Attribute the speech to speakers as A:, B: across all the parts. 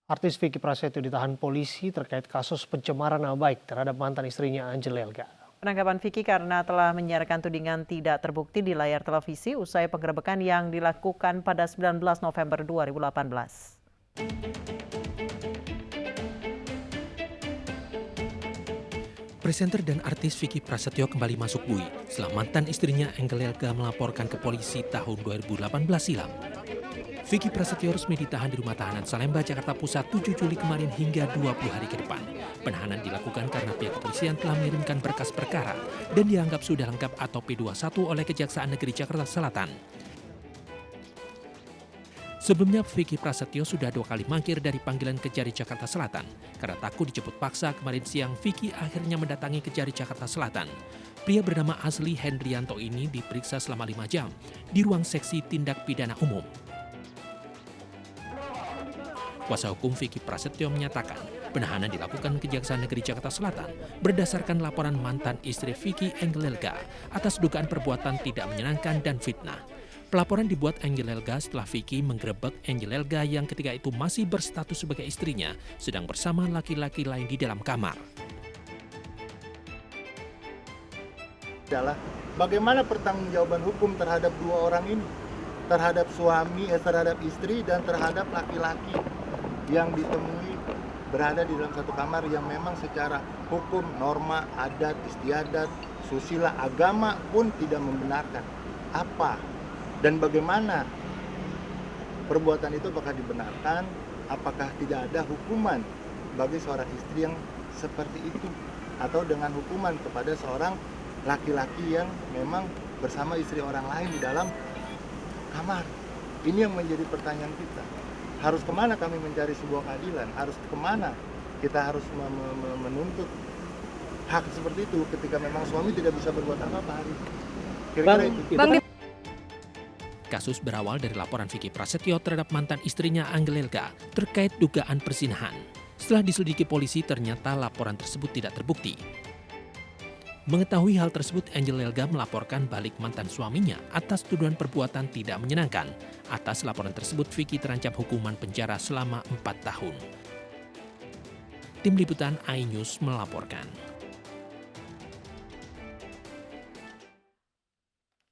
A: Artis Vicky Prasetyo ditahan polisi terkait kasus pencemaran nama baik terhadap mantan istrinya Angel Elga.
B: Penangkapan Vicky karena telah menyiarkan tudingan tidak terbukti di layar televisi usai penggerebekan yang dilakukan pada 19 November 2018.
C: Presenter dan artis Vicky Prasetyo kembali masuk bui setelah mantan istrinya Angel Elga melaporkan ke polisi tahun 2018 silam. Vicky Prasetyo resmi ditahan di rumah tahanan Salemba, Jakarta Pusat 7 Juli kemarin hingga 20 hari ke depan. Penahanan dilakukan karena pihak kepolisian telah mengirimkan berkas perkara dan dianggap sudah lengkap atau P21 oleh Kejaksaan Negeri Jakarta Selatan. Sebelumnya Vicky Prasetyo sudah 2 kali mangkir dari panggilan Kejari Jakarta Selatan. Karena takut dijemput paksa, kemarin siang Vicky akhirnya mendatangi Kejari Jakarta Selatan. Pria bernama Asli Hendrianto ini diperiksa selama 5 jam di ruang seksi tindak pidana umum. Kuasa hukum Vicky Prasetyo menyatakan penahanan dilakukan Kejaksaan Negeri Jakarta Selatan berdasarkan laporan mantan istri Vicky, Angel Elga, atas dugaan perbuatan tidak menyenangkan dan fitnah. Pelaporan dibuat Angel Elga setelah Vicky menggerebek Angel Elga yang ketika itu masih berstatus sebagai istrinya, sedang bersama laki-laki lain di dalam kamar.
D: Adalah bagaimana pertanggungjawaban hukum terhadap 2 orang ini, terhadap suami, terhadap istri, dan terhadap laki-laki yang ditemui berada di dalam satu kamar yang memang secara hukum, norma, adat, istiadat, susila, agama pun tidak membenarkan. Apa dan bagaimana perbuatan itu apakah dibenarkan, apakah tidak ada hukuman bagi seorang istri yang seperti itu, atau dengan hukuman kepada seorang laki-laki yang memang bersama istri orang lain di dalam kamar. Ini yang menjadi pertanyaan kita. Harus kemana kami mencari sebuah keadilan? Harus kemana kita harus menuntut hak seperti itu ketika memang suami tidak bisa berbuat apa-apa? Kira-kira itu.
C: Kasus berawal dari laporan Vicky Prasetyo terhadap mantan istrinya Angel Elga terkait dugaan perzinahan. Setelah diselidiki polisi, ternyata laporan tersebut tidak terbukti. Mengetahui hal tersebut, Angel Elga melaporkan balik mantan suaminya atas tuduhan perbuatan tidak menyenangkan. Atas laporan tersebut, Vicky terancam hukuman penjara selama 4 tahun. Tim Liputan iNews melaporkan.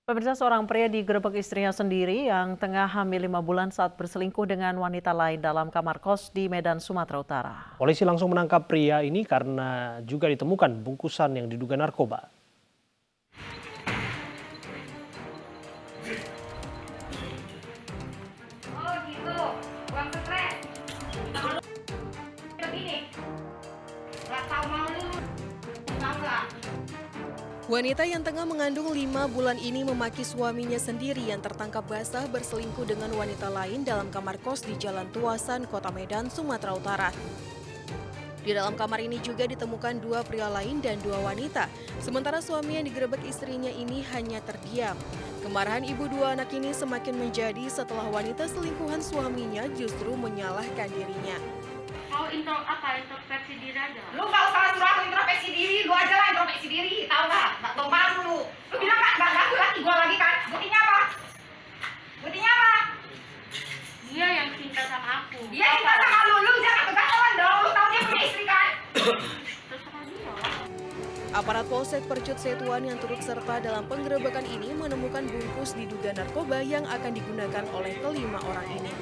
B: Pemirsa, seorang pria digerebek istrinya sendiri yang tengah hamil 5 bulan saat berselingkuh dengan wanita lain dalam kamar kos di Medan, Sumatera Utara.
A: Polisi langsung menangkap pria ini karena juga ditemukan bungkusan yang diduga narkoba.
E: Wanita yang tengah mengandung 5 bulan ini memaki suaminya sendiri yang tertangkap basah berselingkuh dengan wanita lain dalam kamar kos di Jalan Tuasan, Kota Medan, Sumatera Utara. Di dalam kamar ini juga ditemukan 2 pria lain dan 2 wanita. Sementara suami yang digerebek istrinya ini hanya terdiam. Kemarahan ibu 2 anak ini semakin menjadi setelah wanita selingkuhan suaminya justru menyalahkan dirinya.
F: Mau introspeksi diri aja.
G: Lu gak usah suruh aku introspeksi diri, lu aja lah introspeksi diri, tau gak? Gak tau malu lu. Lu bilang gak ganggu laki gua lagi kan? Buktinya apa? Buktinya apa?
F: Dia yang cinta sama aku.
G: Dia cinta sama lu jangan kegalaan dong. Lu tau dia punya istri kan?
F: Terserah dia.
E: Aparat Polsek Percut Setuan yang turut serta dalam penggerebekan ini menemukan bungkus diduga narkoba yang akan digunakan oleh kelima orang ini.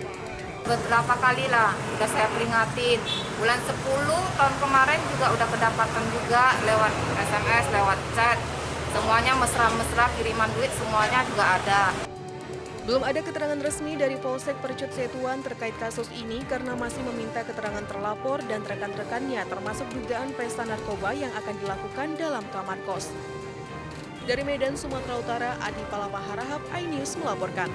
H: Beberapa kali lah udah saya peringatin. Bulan 10 tahun kemarin juga udah kedapatan juga lewat SMS, lewat chat. Semuanya mesra-mesra, kiriman duit semuanya juga ada.
E: Belum ada keterangan resmi dari Polsek Percut Setuan terkait kasus ini karena masih meminta keterangan terlapor dan rekan-rekannya termasuk dugaan pesta narkoba yang akan dilakukan dalam kamar kos. Dari Medan, Sumatera Utara, Adi Palapa Harahap, iNews melaporkan.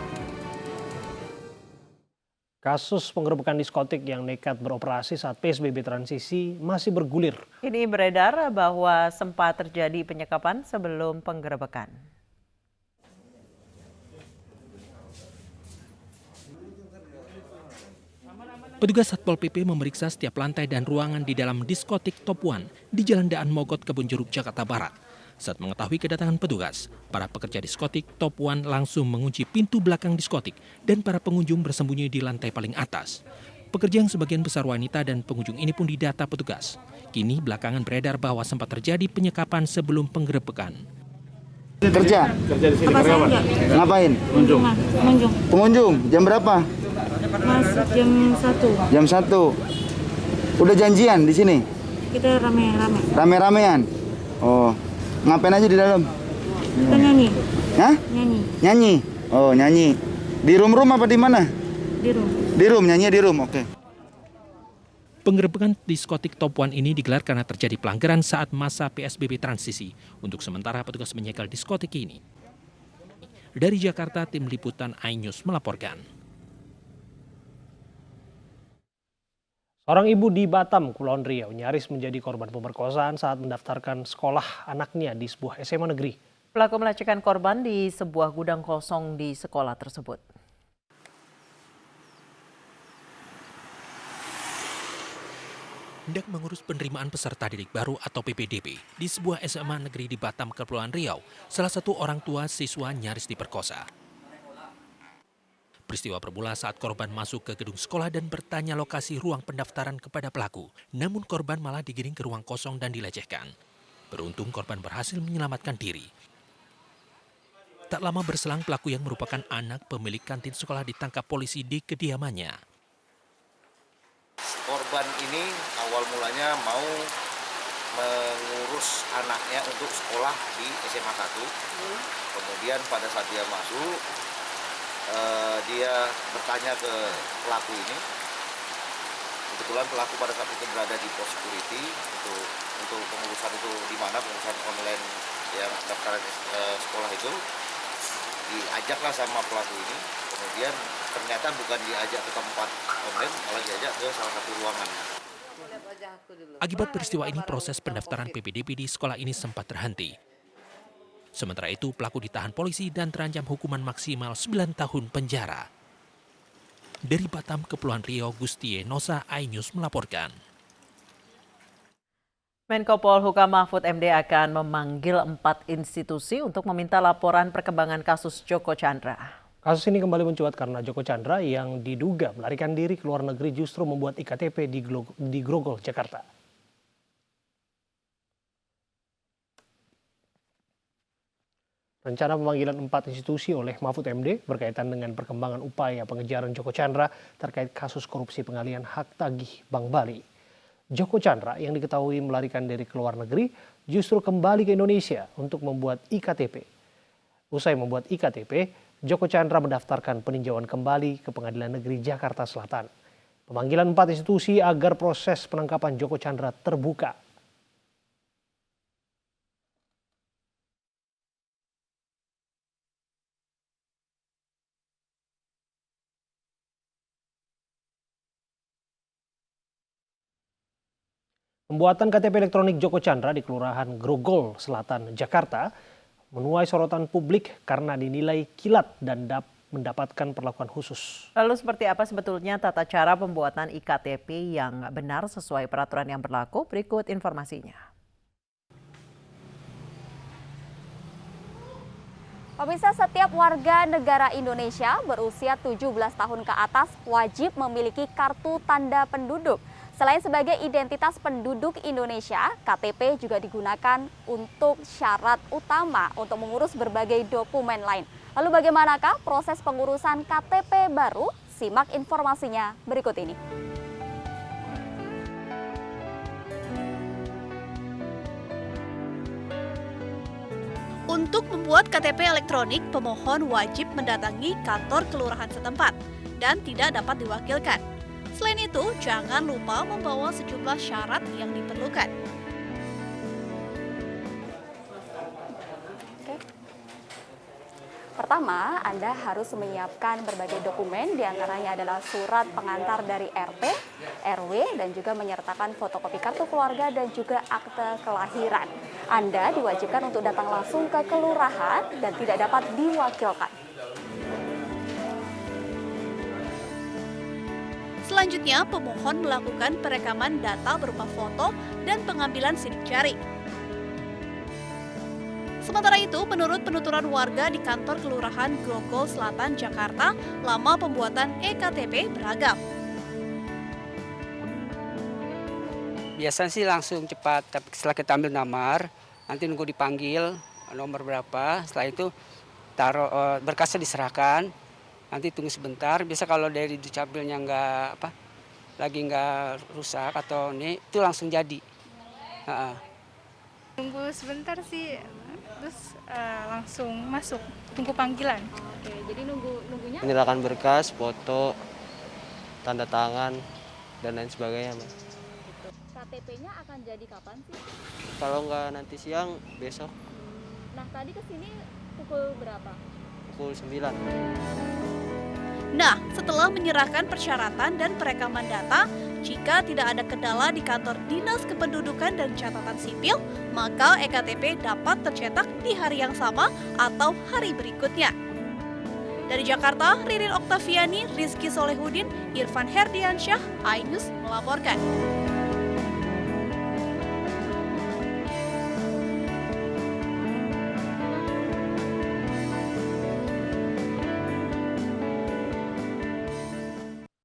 A: Kasus penggerebekan diskotik yang nekat beroperasi saat PSBB transisi masih bergulir.
B: Ini beredar bahwa sempat terjadi penyekapan sebelum penggerebekan.
C: Petugas Satpol PP memeriksa setiap lantai dan ruangan di dalam diskotik Top One di Jalan Daan Mogot, Kebonjeruk, Jakarta Barat. Saat mengetahui kedatangan petugas, para pekerja diskotik Top One langsung mengunci pintu belakang diskotik dan para pengunjung bersembunyi di lantai paling atas. Pekerja yang sebagian besar wanita dan pengunjung ini pun didata petugas. Kini belakangan beredar bahwa sempat terjadi penyekapan sebelum penggerebekan.
I: Kerja di sini karyawan. Ngapain? Pengunjung. Jam berapa?
J: Masuk jam 1.
I: Jam 1. Udah janjian di sini?
J: Kita rame-rame.
I: Rame-ramean. Oh, ngapain aja di dalam?
J: Kita nyanyi.
I: Hah?
J: Nyanyi.
I: Nyanyi. Oh, nyanyi. Di room apa di mana?
J: Di room.
I: Di room, nyanyi di room. Oke.
C: Penggerebekan diskotik Top One ini digelar karena terjadi pelanggaran saat masa PSBB transisi. Untuk sementara petugas menyegel diskotik ini. Dari Jakarta, tim liputan iNews melaporkan.
A: Seorang ibu di Batam, Kepulauan Riau, nyaris menjadi korban pemerkosaan saat mendaftarkan sekolah anaknya di sebuah SMA negeri.
B: Pelaku melecehkan korban di sebuah gudang kosong di sekolah tersebut.
C: Hendak mengurus penerimaan peserta didik baru atau PPDB di sebuah SMA negeri di Batam, Kepulauan Riau, salah satu orang tua siswa nyaris diperkosa. Peristiwa bermula saat korban masuk ke gedung sekolah dan bertanya lokasi ruang pendaftaran kepada pelaku. Namun korban malah digiring ke ruang kosong dan dilecehkan. Beruntung korban berhasil menyelamatkan diri. Tak lama berselang pelaku yang merupakan anak pemilik kantin sekolah ditangkap polisi di kediamannya.
K: Korban ini awal mulanya mau mengurus anaknya untuk sekolah di SMA 1. Kemudian pada saat dia masuk, dia bertanya ke pelaku ini. Kebetulan pelaku pada saat itu berada di pos security untuk pengurusan itu di mana pengurusan online yang pendaftaran sekolah itu. Diajaklah sama pelaku ini, kemudian ternyata bukan diajak ke tempat online, malah diajak ke salah satu ruangan.
C: Akibat peristiwa ini, proses pendaftaran PPDB di sekolah ini sempat terhenti. Sementara itu, pelaku ditahan polisi dan terancam hukuman maksimal 9 tahun penjara. Dari Batam, Kepulauan Riau, Gustie Nosa, iNews melaporkan.
B: Menko Polhukam Mahfud MD akan memanggil 4 institusi untuk meminta laporan perkembangan kasus Joko Chandra.
A: Kasus ini kembali mencuat karena Joko Chandra yang diduga melarikan diri ke luar negeri justru membuat iktp di Grogol, Jakarta. Rencana pemanggilan 4 institusi oleh Mahfud MD berkaitan dengan perkembangan upaya pengejaran Joko Chandra terkait kasus korupsi pengalihan hak tagih Bank Bali. Joko Chandra yang diketahui melarikan diri ke luar negeri justru kembali ke Indonesia untuk membuat iktp. Usai membuat iktp, Joko Chandra mendaftarkan peninjauan kembali ke Pengadilan Negeri Jakarta Selatan. Pemanggilan 4 institusi agar proses penangkapan Joko Chandra terbuka. Pembuatan KTP elektronik Joko Chandra di Kelurahan Grogol, Selatan, Jakarta menuai sorotan publik karena dinilai kilat dan mendapatkan perlakuan khusus.
B: Lalu seperti apa sebetulnya tata cara pembuatan iktp yang benar sesuai peraturan yang berlaku? Berikut informasinya.
L: Pemirsa, setiap warga negara Indonesia berusia 17 tahun ke atas wajib memiliki kartu tanda penduduk. Selain sebagai identitas penduduk Indonesia, KTP juga digunakan untuk syarat utama untuk mengurus berbagai dokumen lain. Lalu bagaimanakah proses pengurusan KTP baru? Simak informasinya berikut ini.
M: Untuk membuat KTP elektronik, pemohon wajib mendatangi kantor kelurahan setempat dan tidak dapat diwakilkan. Selain itu, jangan lupa membawa sejumlah syarat yang diperlukan.
L: Pertama, Anda harus menyiapkan berbagai dokumen, diantaranya adalah surat pengantar dari RT, RW, dan juga menyertakan fotokopi kartu keluarga dan juga akte kelahiran. Anda diwajibkan untuk datang langsung ke kelurahan dan tidak dapat diwakilkan.
M: Selanjutnya, pemohon melakukan perekaman data berupa foto dan pengambilan sidik jari. Sementara itu, menurut penuturan warga di kantor Kelurahan Grogol Selatan, Jakarta, lama pembuatan eKTP beragam.
N: Biasanya sih langsung cepat, tapi setelah kita ambil nomor, nanti nunggu dipanggil nomor berapa, setelah itu taruh berkasnya diserahkan, nanti tunggu sebentar. Biasa kalau dari dukcapilnya lagi nggak rusak atau ini, itu langsung jadi.
O: Tunggu sebentar sih, terus langsung masuk, tunggu panggilan.
L: Oke, jadi nunggunya?
P: Menyerahkan berkas, foto, tanda tangan, dan lain sebagainya, Mas.
L: KTP-nya akan jadi kapan sih?
P: Kalau nggak nanti siang, besok.
L: Nah, tadi kesini pukul berapa?
P: Pukul 9.
M: Nah, setelah menyerahkan persyaratan dan perekaman data, jika tidak ada kendala di kantor Dinas Kependudukan dan Catatan Sipil, maka eKTP dapat tercetak di hari yang sama atau hari berikutnya. Dari Jakarta, Ririn Oktaviani, Rizky Solehudin, Irfan Herdiansyah, iNews melaporkan.